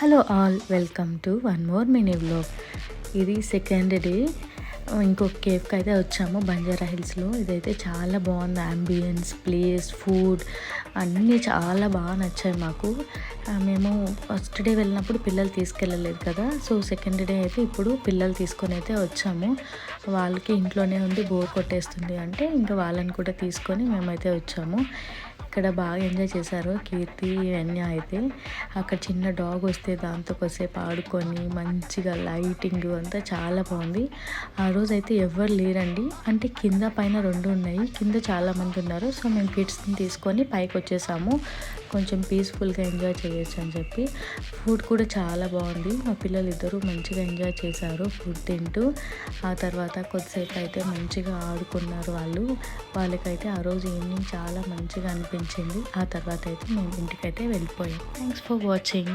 Hello all, welcome to one more mini vlog. ఇది second day. ఇంకొక కేఫ్కి అయితే వచ్చాము బంజారా హిల్స్లో. ఇదైతే చాలా బాగుంది. అంబియన్స్, ప్లేస్, ఫుడ్ అన్నీ చాలా బాగా నచ్చాయి మాకు. మేము ఫస్ట్ డే వెళ్ళినప్పుడు పిల్లలు తీసుకెళ్ళలేదు కదా, సో సెకండ్ డే అయితే ఇప్పుడు పిల్లలు తీసుకొని అయితే వచ్చాము. వాళ్ళకి ఇంట్లోనే ఉండి బోర్ కొట్టేస్తుంది అంటే ఇంకా వాళ్ళని కూడా తీసుకొని మేమైతే వచ్చాము. ఇక్కడ బాగా ఎంజాయ్ చేశారు కీర్తి, వెన్య అయితే. అక్కడ చిన్న డాగ్ వస్తే దాంతో కొద్దిసేపు ఆడుకొని మంచిగా లైటింగ్ అంతా చాలా బాగుంది. ఆ రోజు అయితే ఎవరు లేరండి, అంటే కింద పైన రెండు ఉన్నాయి. కింద చాలామంది ఉన్నారు, సో మేము కిడ్స్ని తీసుకొని పైకి వచ్చేసాము. కొంచెం పీస్ఫుల్గా ఎంజాయ్ చేయొచ్చు అని చెప్పి. ఫుడ్ కూడా చాలా బాగుంది. మా పిల్లలు ఇద్దరు మంచిగా ఎంజాయ్ చేశారు ఫుడ్ తింటూ. ఆ తర్వాత కొద్దిసేపు అయితే మంచిగా ఆడుకున్నారు వాళ్ళకైతే ఆ రోజు ఈవినింగ్ చాలా మంచిగా అనిపించింది. ఆ తర్వాత అయితే మేము ఇంటికైతే వెళ్ళిపోయాం. Thanks for watching.